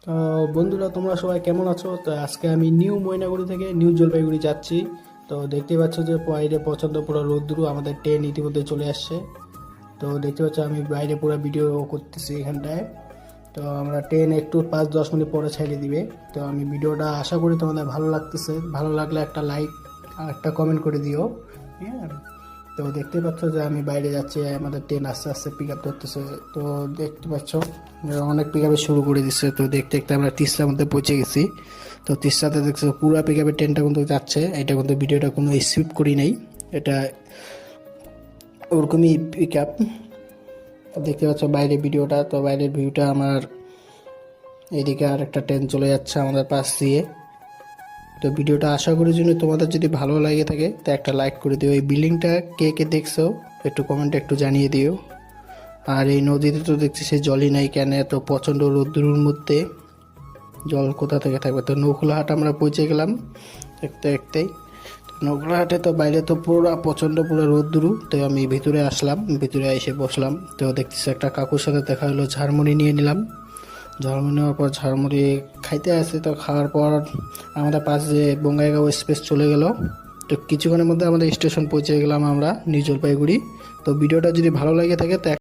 তো বন্ধুরা, তোমরা সবাই কেমন আছো? তো আজকে আমি নিউ ময়নাগুড়ি থেকে নিউ জলপাইগুড়ি যাচ্ছি। তো দেখতে পাচ্ছ যে বাইরে প্রচণ্ড পুরো রোদ্দুর, আমাদের ট্রেন ইতিমধ্যে চলে আসছে। তো দেখতে পাচ্ছ আমি বাইরে পুরো ভিডিও করতেছি এখানটায়। তো আমরা ট্রেন একটু 5-10 মিনিট পরে ছেড়ে দিবে। তো আমি ভিডিওটা আশা করি তোমাদের ভালো লাগতেছে। ভালো লাগলে একটা লাইক আর একটা কমেন্ট করে দিও। হ্যাঁ, তো দেখতে পাচ্ছ যে আমি বাইরে যাচ্ছি, আমাদের ট্রেন আস্তে আস্তে পিক আপ ধরতেছে। তো দেখতে পাচ্ছ অনেক পিক আপে শুরু করে দিচ্ছে। তো দেখতে দেখতে আমরা তিস্তার মধ্যে পৌঁছে গেছি। তো তিস্তাতে দেখছো পুরো পিক আপের ট্রেনটা কিন্তু যাচ্ছে। এটা কিন্তু ভিডিওটা কোনো স্কিপ করি নাই, এটা ওরকমই পিক আপ। দেখতে পাচ্ছ বাইরে ভিডিওটা। তো বাইরের ভিউটা আমার এদিকে আর একটা ট্রেন চলে যাচ্ছে আমাদের পাশ দিয়ে। তো ভিডিওটা আশা করি জন্য তোমাদের যদি ভালো লাগে থাকে তো একটা লাইক করে দিও। এই বিল্ডিংটা কে কে দেখছো একটু কমেন্টে একটু জানিয়ে দিও। আর এই নদীতে তো দেখছি সে জলই নাই, কেন এত প্রচণ্ড রোদ্দুরের মধ্যে জল কোথা থেকে থাকবে। তো নৌখোলাহাট আমরা পৌঁছে গেলাম দেখতে দেখতেই। নৌখোলাহাটে তো বাইরে তো পুরো প্রচণ্ড পুরো রোদ্দুরু। তো আমি ভিতরে আসলাম, ভিতরে এসে বসলাম। তো দেখতেছি একটা কাকুর সাথে দেখা হলো, ঝালমুড়ি নিয়ে নিলাম। ঝালমুড়ি নেওয়ার পর ঝালমুড়ি খাইতে আসে। তো খাওয়ার পর আমাদের পাশে বঙ্গাইগাঁও এক্সপ্রেস চলে গেল। তো কিছুক্ষণের মধ্যে আমাদের স্টেশন পৌঁছে গেলাম আমরা নিউ জলপাইগুড়ি। তো ভিডিওটা যদি ভালো লাগে থাকে তো